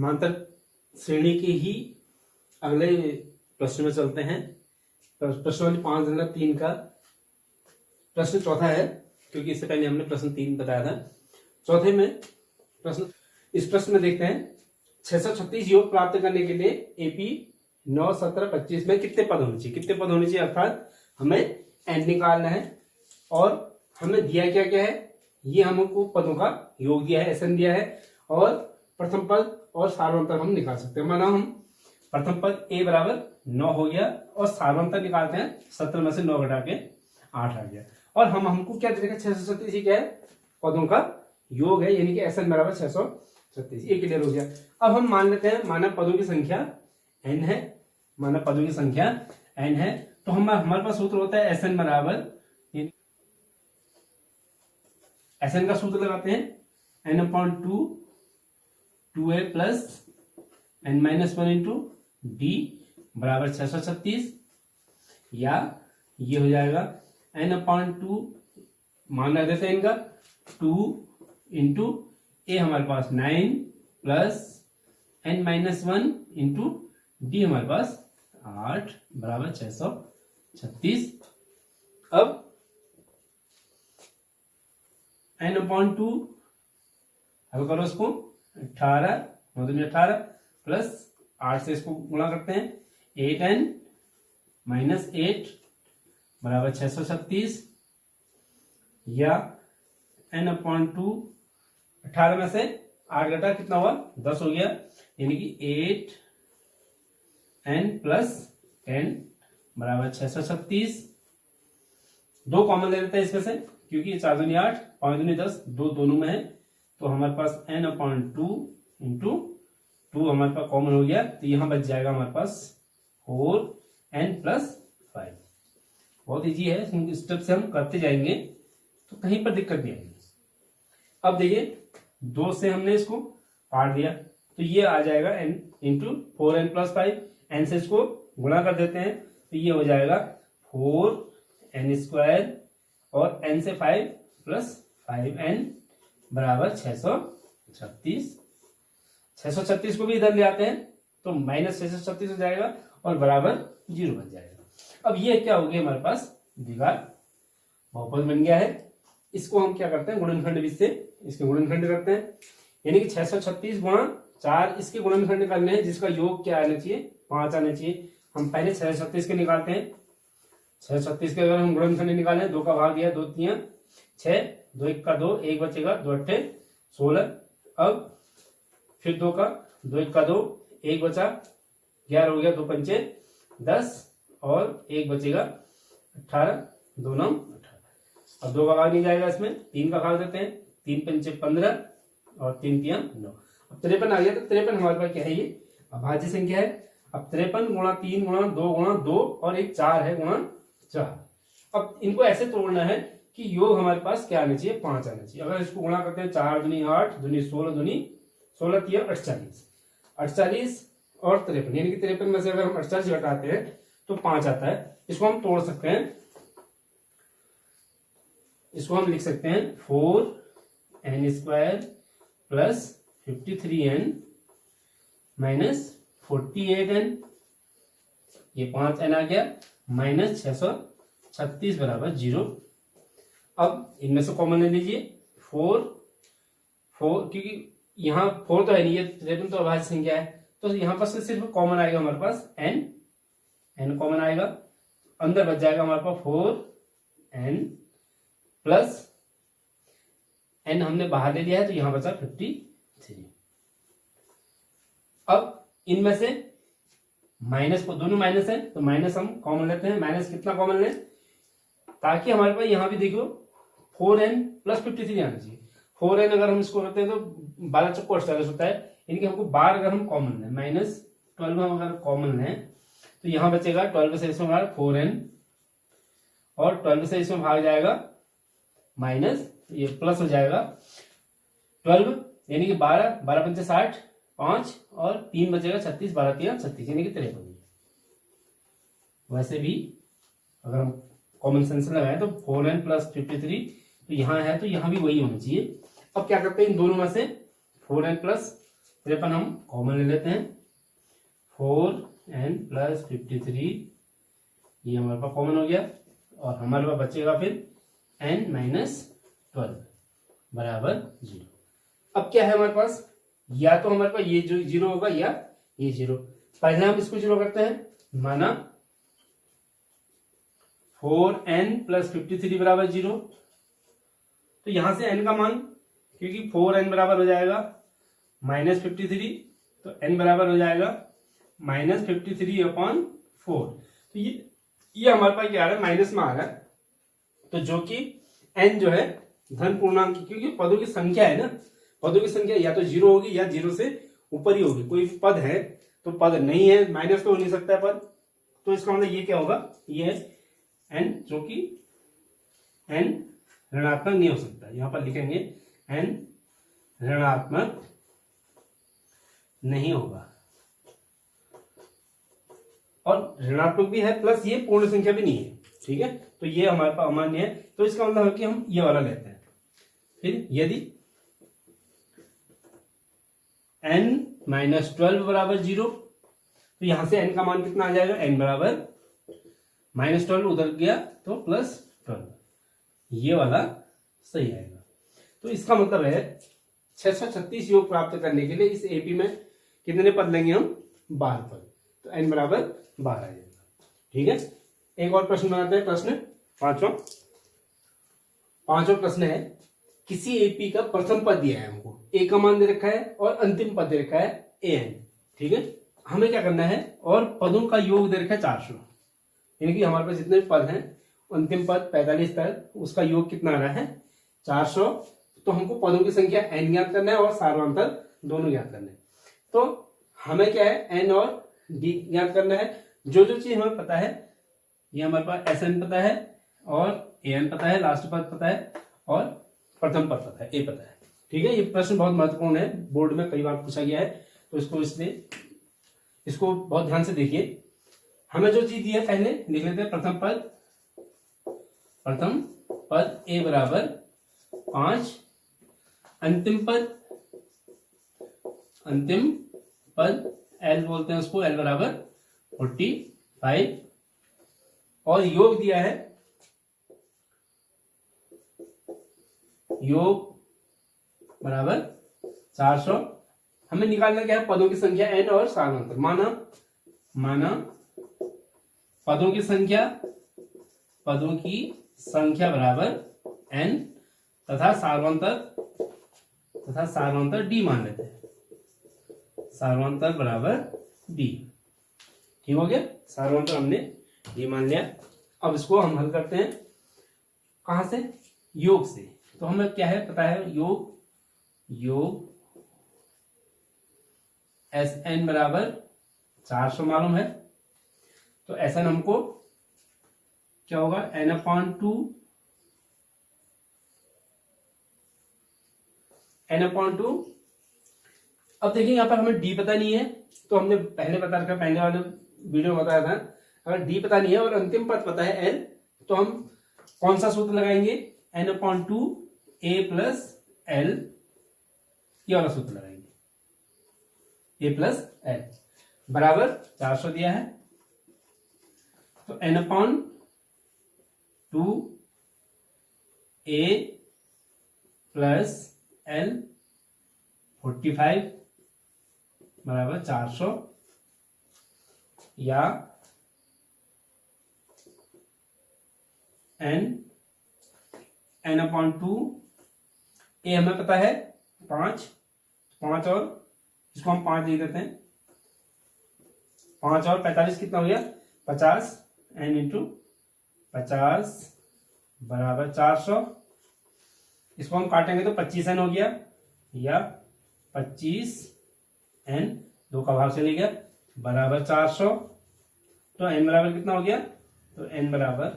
समांतर श्रेणी के ही अगले प्रश्न में चलते हैं। प्रश्न वाली 5-3 का प्रश्न चौथा है, क्योंकि इससे पहले हमने प्रश्न 3 बताया था। चौथे में इस प्रश्न में देखते हैं 636 योग प्राप्त करने के लिए एपी 9, 17, 25 में कितने पद होने चाहिए। कितने पद होने चाहिए अर्थात हमें एन निकालना है और हमें दिया क्या क्या है, ये हमको पदों का योग दिया है, एसएन दिया है और प्रथम पद और सार्वंतर हम निकाल सकते हैं। माना हम प्रथम पद ए बराबर 9 हो गया और सार्वंतर निकालते हैं 17 में से 9 घटा के 8 आ गया और हमको क्या देगा 637 क्या है, पदों का योग है, यानी कि एसएन बराबर 636। ये क्लियर हो गया। अब हम मान लेते हैं मानव पदों की संख्या n है, मानव पदों की संख्या n है, तो हमारे पास सूत्र होता है एसएन बराबर, एसएन का सूत्र लगाते हैं n/2 2a plus n-1 into D बराबर 636, या ये हो जाएगा n/2 मान रख देते हैं इनका 2 इंटू ए हमारे पास 9 प्लस n-1 इंटू डी हमारे पास 8 बराबर 636। अब n/2 हल करो इसको 18 18 प्लस 8 से इसको गुणा करते हैं 8n माइनस 8 बराबर 636, या n/2 18 में से 8 घटा कितना हुआ 10 हो गया, यानी कि 8n प्लस 10 बराबर 636। 2 कॉमन ले लेते हैं इसमें से, क्योंकि 4 दूनी 8 5 दूनी 10 2 दोनों में है, तो हमारे पास n/2 इंटू 2 हमारे पास कॉमन हो गया, तो यहां बच जाएगा हमारे पास 4n प्लस 5। बहुत इजी है, स्टेप से हम करते जाएंगे तो कहीं पर दिक्कत नहीं आएगी। अब देखिए 2 से हमने इसको काट दिया तो ये आ जाएगा n into 4n plus 5, n से इसको गुणा कर देते हैं तो ये हो जाएगा 4n स्क्वायर और n से 5 प्लस 5n बराबर 636। 636 को भी इधर ले आते हैं तो माइनस 636 हो जाएगा और बराबर 0 बन जाएगा। अब ये क्या हो गया, हमारे पास दीवार बहुपद बन गया है। इसको हम क्या करते हैं गुणनखंड विधि से इसके गुणनखंड करते हैं, यानी कि 636 गुणा 4 इसके गुणनखंड करने हैं, जिसका योग क्या आना चाहिए 5 आना चाहिए। हम पहले 636 के निकालते हैं। 636 के अगर हम गुणनखंड निकालें 2 का भाग दिया 2 3 6 2 1 का 2 1 बचेगा 2 8 16। अब फिर 2 का 2 1 का 2 1 बचा 11 हो गया 2 पंचे 10 और 1 बचेगा 18 2 9 18। अब 2 का भाग नहीं जाएगा, इसमें 3 का भाग देते हैं 3 पंचे 15 और 3 3 9। अब 53 आ गया, तो 53 हमारे पास क्या है, ये अभाज्य संख्या है। अब 53 गुणा 3 गुणा 2 गुणा 2 और एक 4 है गुणा 4। अब इनको ऐसे तोड़ना है कि योग हमारे पास क्या आना चाहिए 5 आना चाहिए। अगर इसको गुणा करते हैं 4 दूनी 8 दूनी 16 दूनी 16 3 48 48 और 53, यानी कि 53 में से अगर हम 48 घटाते हैं तो 5 आता है। इसको हम तोड़ सकते हैं, इसको हम लिख सकते हैं 4n square plus 53n minus 48n, ये 5n आ गया माइनस 636 बराबर 0। अब इनमें से कॉमन ले लीजिए 4 क्योंकि यहाँ 4 तो है नहीं, ये 53 तो अभाज्य संख्या है, तो यहाँ पर से सिर्फ कॉमन आएगा हमारे पास n कॉमन आएगा, अंदर बच जाएगा हमारे पास 4n प्लस n हमने बाहर ले लिया है तो यहां बचा 53। अब इनमें से माइनस को दोनों माइनस है तो माइनस हम कॉमन लेते हैं। माइनस कितना कॉमन लें ताकि हमारे पास यहां भी देखो 4n प्लस 53 आना चाहिए। 4n अगर हम इसको करते हैं तो 12 चौको 48 होता है, यानी कि हमको 12 अगर हम कॉमन लें माइनस 12 हम अगर कॉमन लें तो यहां बचेगा 12 से इसमें भाग 4n और 12 से इसमें भाग जाएगा माइनस, ये प्लस हो जाएगा 12, यानी कि 12 12 पंचे 60 5 और 3 बचेगा 36 12 3 36, यानी कि 53। वैसे भी अगर हम कॉमन सेंस लगाए तो 4n प्लस 53 तो यहाँ है तो यहाँ भी वही होना चाहिए। अब क्या करते हैं इन दोनों में से 4n प्लस फिर अपन हम कॉमन ले लेते हैं 4n प्लस 53, ये हमारे पास कॉमन हो गया और हमारे पास बचेगा फिर n माइनस 12 बराबर 0। अब क्या है हमारे पास, या तो हमारे पास ये जो 0 होगा या ये 0। पहले हम इसको 0 करते हैं, माना 4n प्लस 53 बराबर 0। तो यहां से n का मान, क्योंकि 4n बराबर हो जाएगा माइनस 53, तो n बराबर हो जाएगा माइनस 53 अपॉन 4। तो ये हमारे पास क्या आ रहा है, माइनस में आ रहा है। तो जो कि n जो है धन पूर्णांक, क्योंकि पदों की संख्या है ना, पदों की संख्या या तो 0 होगी या 0 से ऊपर ही होगी। कोई पद है तो पद नहीं है, माइनस तो हो नहीं सकता है पद, तो इसका मतलब ये क्या होगा, ये है n, जो कि n ऋणात्मक नहीं हो सकता। यहां पर लिखेंगे n ऋणात्मक नहीं होगा, और ऋणात्मक भी है प्लस ये पूर्ण संख्या भी नहीं है, ठीक है। तो ये हमारे पास अमान्य है, तो इसका मतलब है कि हम ये वाला लेते हैं। फिर यदि n माइनस 12 बराबर 0, तो यहां से n का मान कितना आ जाएगा, n बराबर माइनस 12 उधर गया तो प्लस 12, ये वाला सही आएगा। तो इसका मतलब है 636 योग प्राप्त करने के लिए इस एपी में कितने पद लेंगे हम, 12 पद, तो n बराबर 12 आ जाएगा, ठीक है। एक और प्रश्न बनाते हैं, प्रश्न पांचवा प्रश्न है, किसी एपी का प्रथम पद दिया है हमको, ए का मान दे रखा है और अंतिम पद दे रखा है an, ठीक है। हमें क्या करना है, और पदों का योग दे रखा है 400, यानी कि हमारे पास जितने पद हैं, अंतिम पद 45 तक, उसका योग कितना आ रहा है 400। तो हमको पदों की संख्या n ज्ञात करना है और सार्वंतर दोनों ज्ञात करना है। तो हमें क्या है, n और d ज्ञात करना है। जो जो चीज हमें पता है, ये हमारे पास sn पता है और an पता है, लास्ट पद पता है और प्रथम पद पता है, a पता है, ठीक है। ये प्रश्न बहुत महत्वपूर्ण है, बोर्ड में कई बार पूछा गया है, तो इसको बहुत ध्यान से देखिए। हमें जो चीज दी है पहले लिख लेते हैं, प्रथम पद a बराबर 5, अंतिम पद l बोलते हैं उसको, l बराबर 45, और योग दिया है, योग बराबर 400। हमें निकालना क्या है, पदों की संख्या n और सार्वंतर। माना पदों की संख्या बराबर n तथा सार्वंतर d मान लेते हैं, सार्वंतर बराबर d, ठीक हो गया। सार्वंतर हमने d मान लिया। अब इसको हम हल करते हैं, कहां से, योग से। तो हमें क्या है पता है, योग Sn बराबर 400 मालूम है। तो Sn हमको क्या होगा, n/2 अब देखिए यहां पर हमें d पता नहीं है, तो हमने पहले बता रखा, पहले वाले वीडियो में बताया था, अगर d पता नहीं है और अंतिम पद पता है l, तो हम कौन सा सूत्र लगाएंगे, n/2 a प्लस l, ये वाला सूत्र लगाएंगे, a प्लस l बराबर 400 दिया है। तो n/2 a प्लस l 45 बराबर 400, या n/2 a हमें पता है 5, और इसको हम 5 लिख देते हैं, 5 और 45 कितना हो गया 50, n इंटू 50 बराबर 400। इसको हम काटेंगे तो 25n हो गया, या 25n 2 का भाग चले गया बराबर 400। तो n बराबर कितना हो गया, तो n बराबर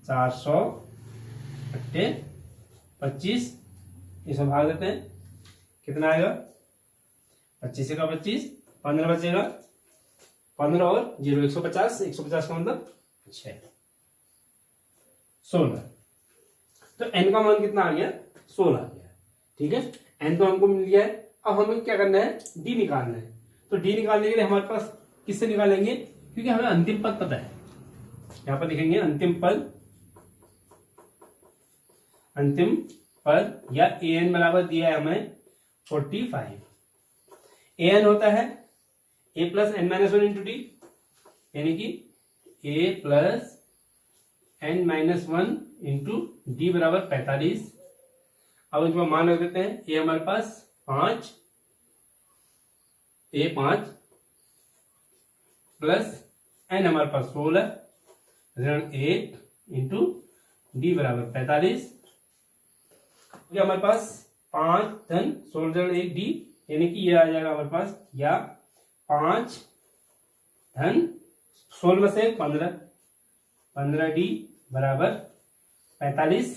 400 बट्टे 25, इसमें भाग देते हैं, कितना आएगा 25 का 25, 15 बचेगा, 15 और 0 150, 150 का मतलब 6, 16। तो n का मान कितना आ गया, 16 आ गया, ठीक है। n तो हमको मिल गया है, अब हमें क्या करना है, डी निकालना है। तो डी निकालने के लिए हमारे पास किससे निकालेंगे, क्योंकि हमें अंतिम पद पता है। यहां पर लिखेंगे अंतिम पद या an बराबर दिया है हमें 45। an होता है a plus n minus one into D, यानी कि a plus n minus one into D बराबर 45। अब इसमें मान रख देते हैं, a हमारे पास 5, a 5 प्लस n हमारे पास 16 ऋण 1 इंटू डी बराबर 45। हमारे पास 5 धन 16 ऋण 1 डी, यानी कि ये आ जाएगा हमारे पास, या 5 धन 16 से 15 डी बराबर 45।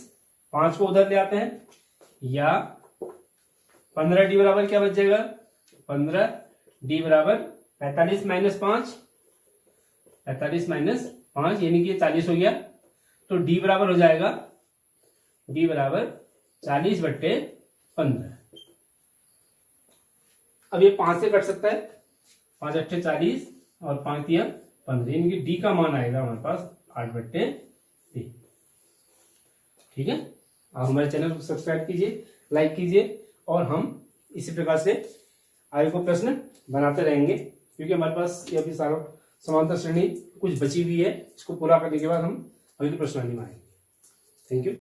5 को उधर ले आते हैं, या 15 डी बराबर क्या बच जाएगा, 15 डी बराबर 45 माइनस 5, 45 माइनस 5 यानी कि 40 हो गया। तो डी बराबर हो जाएगा, डी बराबर 40/15। अब ये 5 से कट सकता है, 5 अट्ठे 40 और 5 दिया 15, यानी कि डी का मान आएगा हमारे पास 8/3। ठीक है, आप हमारे चैनल को सब्सक्राइब कीजिए, लाइक कीजिए, और हम इसी प्रकार से आगे को प्रश्न बनाते रहेंगे, क्योंकि हमारे पास ये अभी सारा समांतर श्रेणी कुछ बची हुई है। इसको पूरा करने के बाद हम अगली प्रश्नावली में आएंगे। Thank you.